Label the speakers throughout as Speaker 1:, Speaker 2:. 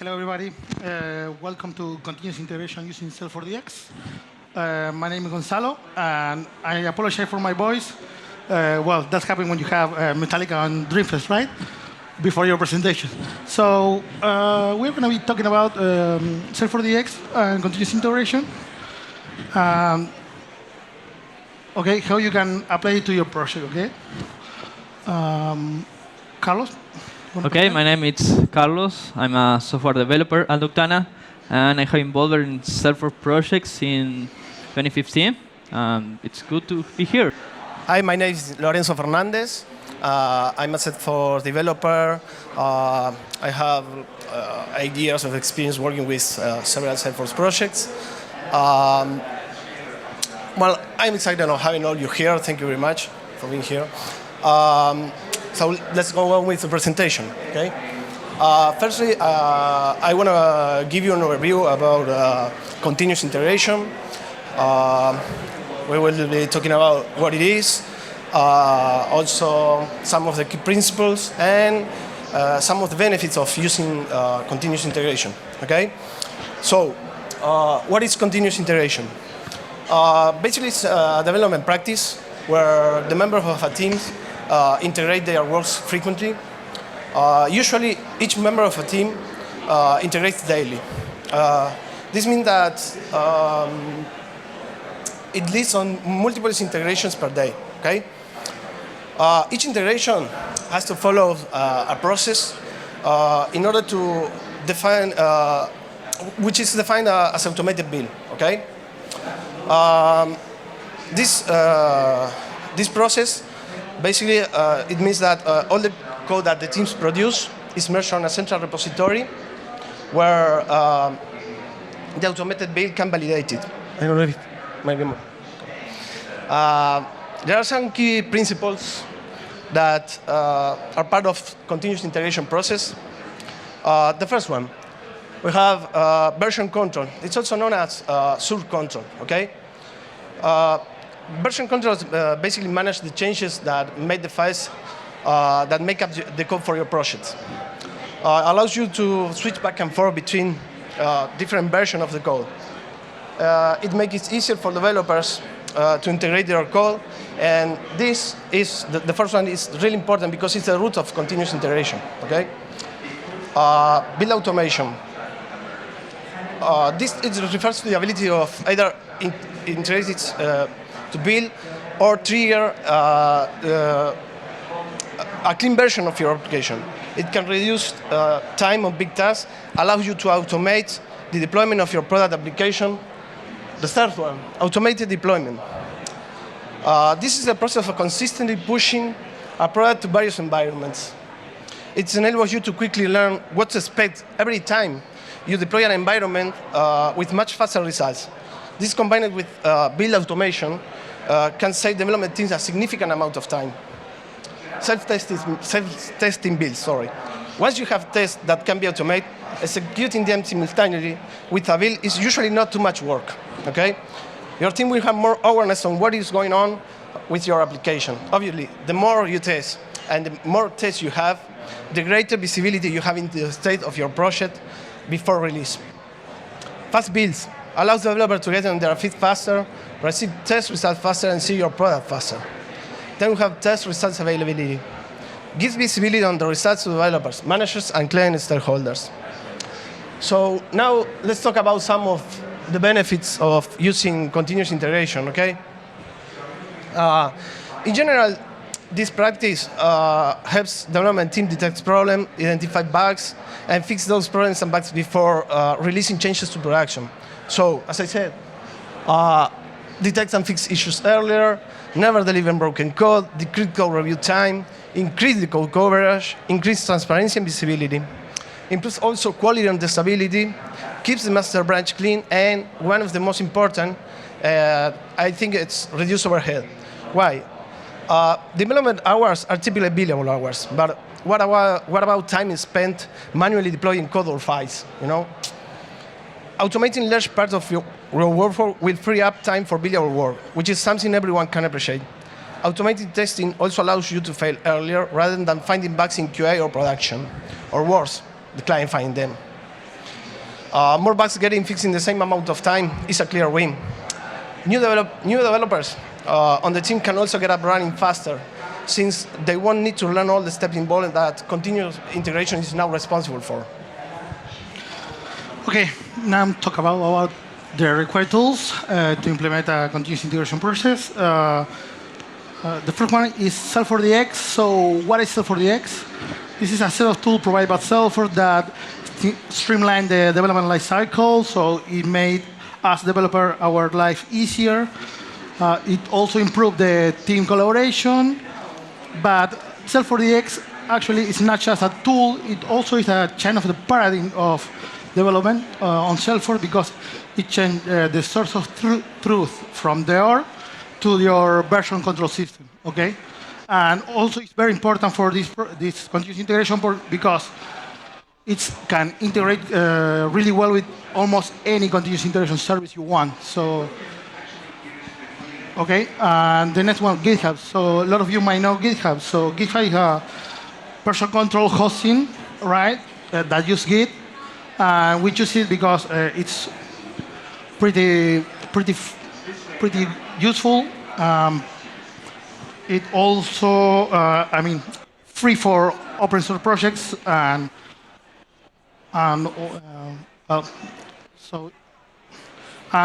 Speaker 1: Hello, everybody. Welcome to Continuous Integration using Salesforce DX. My name is Gonzalo, and I apologize for my voice. Well, that's happening when you have Metallica and Dreamfest, right? Before your presentation. So we're going to be talking about Salesforce DX and continuous integration. Okay, how you can apply it to your project, okay? Carlos?
Speaker 2: Okay, my name is Carlos. I'm a software developer at Luctana, and I have involved in Salesforce projects in 2015. It's good to be here.
Speaker 3: Hi, my name is Lorenzo Fernandez. I'm a Salesforce developer. I have 8 years of experience working with several Salesforce projects. Well, I'm excited on having all you here. Thank you very much for being here. So let's go on with the presentation. Okay. Firstly, I want to give you an overview about continuous integration. We will be talking about what it is, also some of the key principles, and some of the benefits of using continuous integration. Okay. So, what is continuous integration? Basically, it's a development practice where the members of a team integrate their works frequently. Usually, each member of a team integrates daily. This means that it leads on multiple integrations per day. Okay? Each integration has to follow a process in order to define, which is defined as automated build. Okay? This process, basically, it means that all the code that the teams produce is merged on a central repository where the automated build can validate it. I don't know if maybe more. There are some key principles that are part of continuous integration process. The first one, we have version control. It's also known as source control. Okay. Version control basically manage the changes that make the files that make up the code for your project. Allows you to switch back and forth between different versions of the code. It makes it easier for developers to integrate their code, and this is the first one is really important because it's the root of continuous integration. Okay. Build automation. This refers to the ability of either integrate it to build or trigger a clean version of your application. It can reduce time on big tasks, allows you to automate the deployment of your product application. The third one, automated deployment. This is a process of consistently pushing a product to various environments. It enables you to quickly learn what to expect every time you deploy an environment with much faster results. This combined with build automation can save development teams a significant amount of time. Self-testing builds, sorry. Once you have tests that can be automated, executing them simultaneously with a build is usually not too much work. Okay? Your team will have more awareness on what is going on with your application. Obviously, the more you test and the more tests you have, the greater visibility you have into the state of your project before release. Fast builds allows developers to get on their feet faster, receive test results faster, and see your product faster. Then we have test results availability. Gives visibility on the results to developers, managers, and client stakeholders. So now let's talk about some of the benefits of using continuous integration, okay? In general, this practice helps development team detect problems, identify bugs, and fix those problems and bugs before releasing changes to production. So, as I said, detect and fix issues earlier, never deliver broken code, decrease code review time, increase the code coverage, increase transparency and visibility. Improves also quality and testability, keeps the master branch clean, and one of the most important, I think it's reduce overhead. Why? Development hours are typically billable hours, but what about time spent manually deploying code or files? You know, automating large parts of your workflow will free up time for billable work, which is something everyone can appreciate. Automated testing also allows you to fail earlier rather than finding bugs in QA or production, or worse, the client finding them. More bugs getting fixed in the same amount of time is a clear win. New developers on the team can also get up running faster, since they won't need to learn all the steps involved that continuous integration is now responsible for.
Speaker 1: Okay, now I'm talking about the required tools to implement a continuous integration process. The first one is Salesforce. So what is Salesforce? This is a set of tools provided by Salesforce that streamline the development life cycle. So it made us developer our life easier. It also improved the team collaboration. But Salesforce actually is not just a tool, it also is a change of the paradigm of development on Salesforce, because it changed the source of truth from there to your version control system, okay? And also it's very important for this continuous integration because it can integrate really well with almost any continuous integration service you want. So, okay, and the next one, GitHub. So a lot of you might know GitHub. So GitHub is a version control hosting, right, that use Git. We choose it because it's pretty useful. It also, free for open source projects and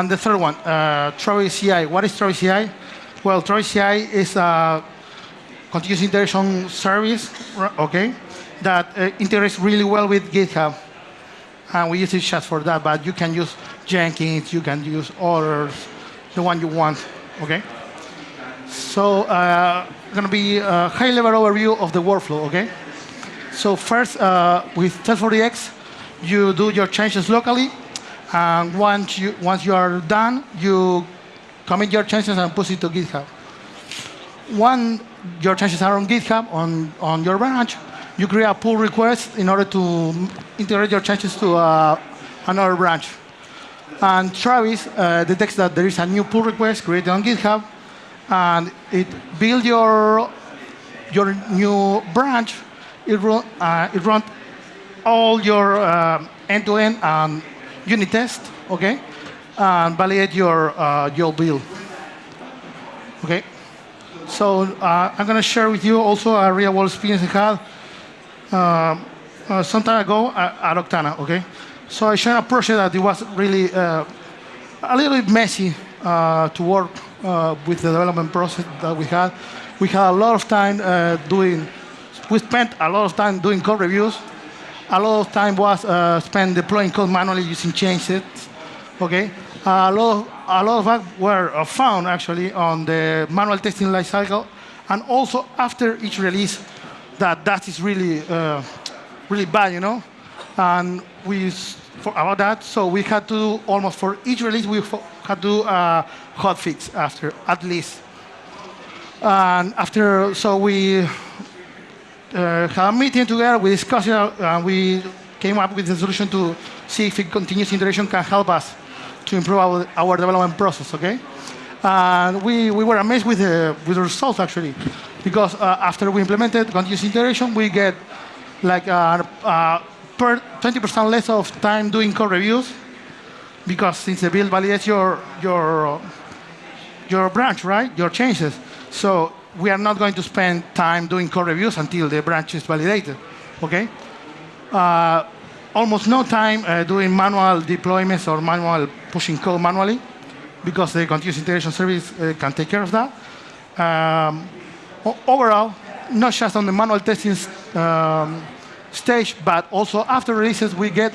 Speaker 1: the third one, Travis CI. What is Travis CI? Well, Travis CI is a continuous integration service, okay, that integrates really well with GitHub. And we use it just for that, but you can use Jenkins, you can use others, the one you want, okay? So, gonna be a high-level overview of the workflow, okay? So first, with Salesforce, you do your changes locally, and once you are done, you commit your changes and push it to GitHub. Once your changes are on GitHub, on your branch, you create a pull request in order to integrate your changes to another branch. And Travis detects that there is a new pull request created on GitHub, and it builds your new branch. It runs all your end-to-end and unit test, okay, and validate your build. Okay. So I'm going to share with you also a real-world experience I had some time ago at Octana, okay? So I shared a project that it was really a little bit messy to work with the development process that we had. We had a lot of time we spent a lot of time doing code reviews. A lot of time was spent deploying code manually using changes, okay? A lot of that were found actually on the manual testing lifecycle, and also after each release, that is really bad, you know. And about that, so we had to do almost for each release we had to do a hot fix after at least. And after, so we had a meeting together, we discussed it, and we came up with a solution to see if continuous integration can help us to improve our development process, okay? And we were amazed with the results, actually, because after we implemented continuous integration, we get like 20% less of time doing code reviews, because since the build validates your branch, right, your changes. So we are not going to spend time doing code reviews until the branch is validated, okay? Almost no time doing manual deployments or manual pushing code manually, because the continuous integration service can take care of that. Overall, not just on the manual testing stage, but also after releases, we get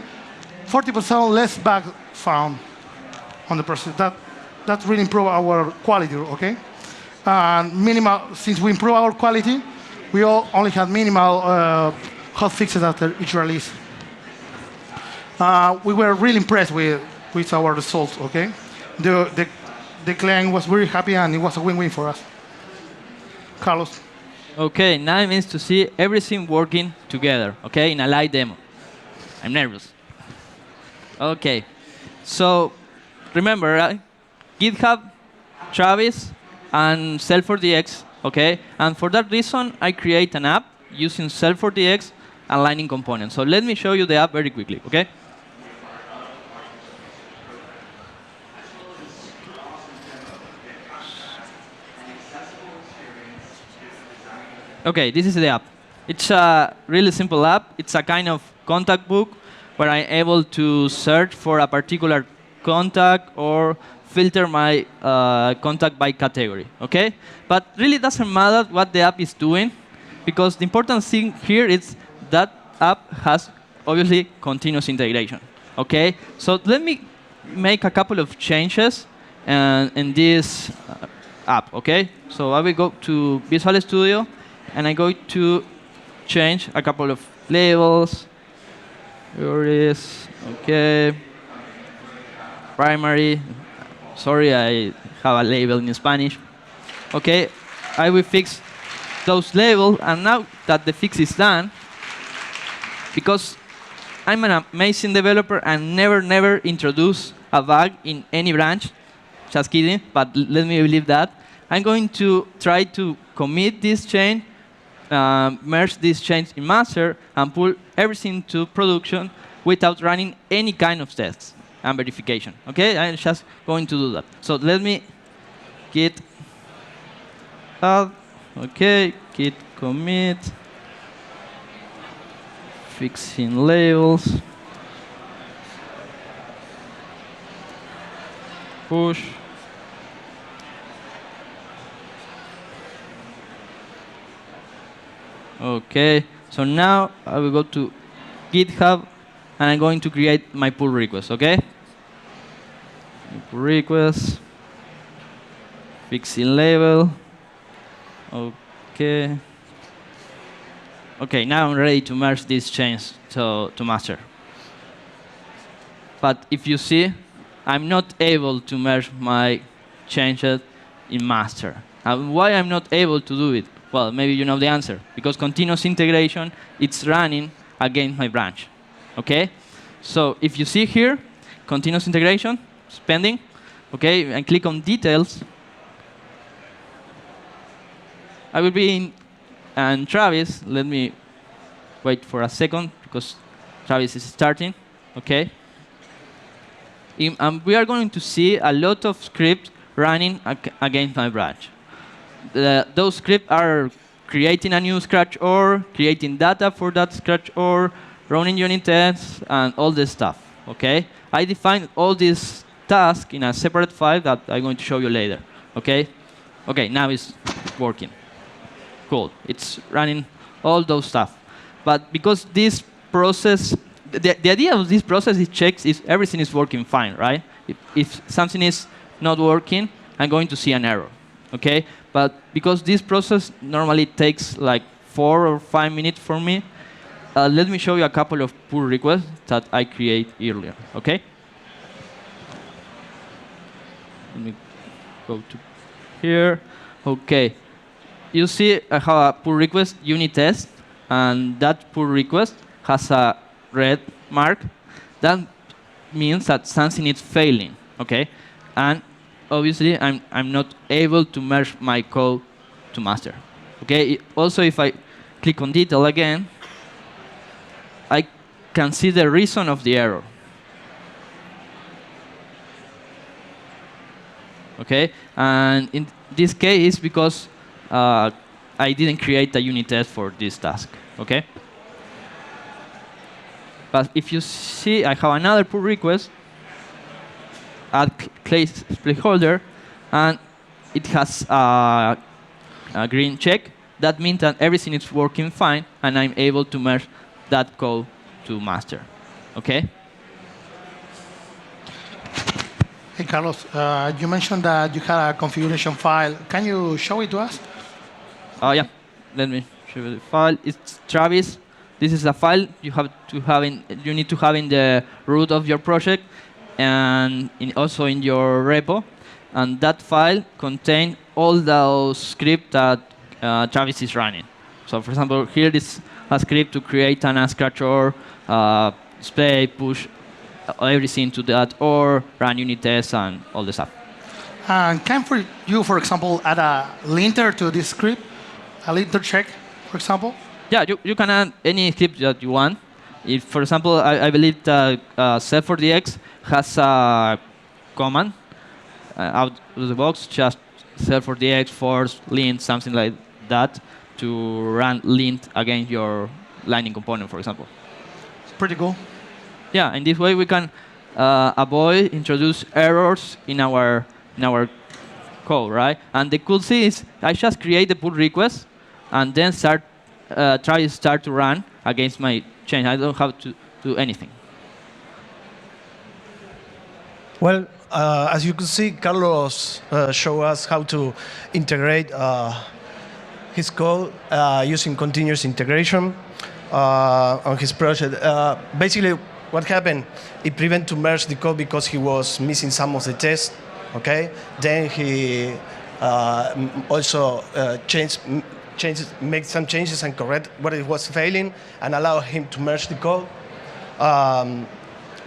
Speaker 1: 40% less bugs found on the process. That really improve our quality, okay? And since we improve our quality, we only had minimal hot fixes after each release. We were really impressed with our results, okay? The client was very happy, and it was a win-win for us. Carlos.
Speaker 2: Okay, now it means to see everything working together, okay, in a live demo. I'm nervous. Okay, so remember, right? GitHub, Travis, and Salesforce, okay? And for that reason, I create an app using Salesforce and Lightning components. So let me show you the app very quickly, okay? Okay, this is the app. It's a really simple app. It's a kind of contact book where I'm able to search for a particular contact or filter my contact by category. Okay, but really doesn't matter what the app is doing, because the important thing here is that app has obviously continuous integration. Okay, so let me make a couple of changes in this app. Okay, so I will go to Visual Studio and I'm going to change a couple of labels. Here it is. Okay, primary. Sorry, I have a label in Spanish. Okay, I will fix those labels, and now that the fix is done, because I'm an amazing developer and never introduce a bug in any branch, just kidding, but let me believe that, I'm going to try to commit this chain, merge these chains in master, and pull everything to production without running any kind of tests and verification. Okay, I'm just going to do that. So let me git add, okay, git commit, fixing labels, push. Okay, so now I will go to GitHub and I'm going to create my pull request, okay? Pull request, fixing label, okay. Okay, now I'm ready to merge these chains to master. But if you see, I'm not able to merge my changes in master. And why I'm not able to do it? Well, maybe you know the answer. Because continuous integration, it's running against my branch. Okay? So if you see here, continuous integration, pending, okay, and click on details, I will be in, and Travis, let me wait for a second, because Travis is starting, okay? We are going to see a lot of scripts running against my branch. Those scripts are creating a new scratch or, creating data for that scratch or, running unit tests, and all this stuff, okay? I defined all these tasks in a separate file that I'm going to show you later, okay? Okay, now it's working. Cool, it's running all those stuff. But because this process, the idea of this process is checks if everything is working fine, right? If something is not working, I'm going to see an error, okay? But because this process normally takes like 4 or 5 minutes for me, let me show you a couple of pull requests that I create earlier, okay? Let me go to here. Okay. You see I have a pull request unit test, and that pull request has a red mark. That means that something is failing, okay? And obviously, I'm not able to merge my code to master, okay? Also, if I click on detail again, I can see the reason of the error. Okay, and in this case, it's because I didn't create a unit test for this task. Okay, but if you see, I have another pull request, add placeholder, and it has a green check. That means that everything is working fine, and I'm able to merge that code to master. Okay?
Speaker 1: Hey, Carlos, you mentioned that you had a configuration file. Can you show it to us?
Speaker 2: Yeah. Let me show you the file. It's Travis. This is a file you have to have in. You need to have in the root of your project, and also in your repo. And that file contains all those scripts that Travis is running. So, for example, here is a script to create an unscratch or display, push everything to that, or run unit tests and all the stuff.
Speaker 1: And can you, for example, add a linter to this script, a linter check, for example?
Speaker 2: Yeah, you can add any script that you want. If, for example, I believe that Salesforce has a command out of the box, just Salesforce force lint, something like that, to run lint against your Lightning component, for example.
Speaker 1: Pretty cool.
Speaker 2: Yeah, in this way we can avoid introduce errors in our code, right? And the cool thing is I just create the pull request and then try to run against my chain. I don't have to do anything.
Speaker 3: Well, as you can see, Carlos showed us how to integrate his code using continuous integration on his project. Basically, what happened, it prevented to merge the code because he was missing some of the tests. Okay, then he also make some changes and correct what it was failing, and allow him to merge the code.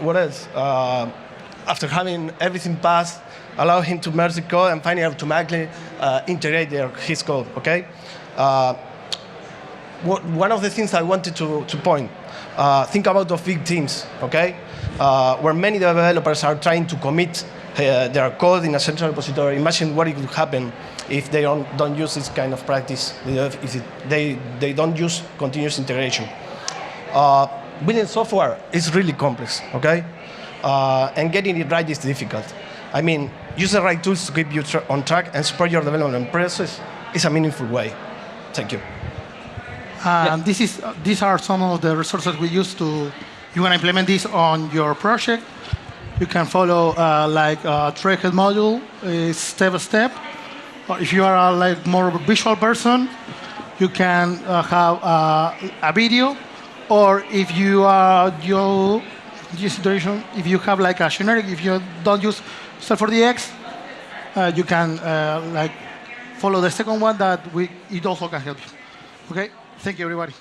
Speaker 3: What else? After having everything passed, allow him to merge the code and finally automatically integrate his code. Okay. One of the things I wanted to point. Think about the big teams. Okay, where many developers are trying to commit their code in a central repository. Imagine what it would happen if they don't use this kind of practice, if they don't use continuous integration. Building software is really complex, okay? And getting it right is difficult. I mean, use the right tools to keep you on track and support your development process is a meaningful way. Thank you.
Speaker 1: These are some of the resources we use to, you want to implement this on your project. You can follow Trailhead module, step by step. Or if you are a more visual person, you can have a video. Or if you are situation, if you have a generic, if you don't use Salesforce, you can follow the second one that it also can help you. Okay, thank you everybody.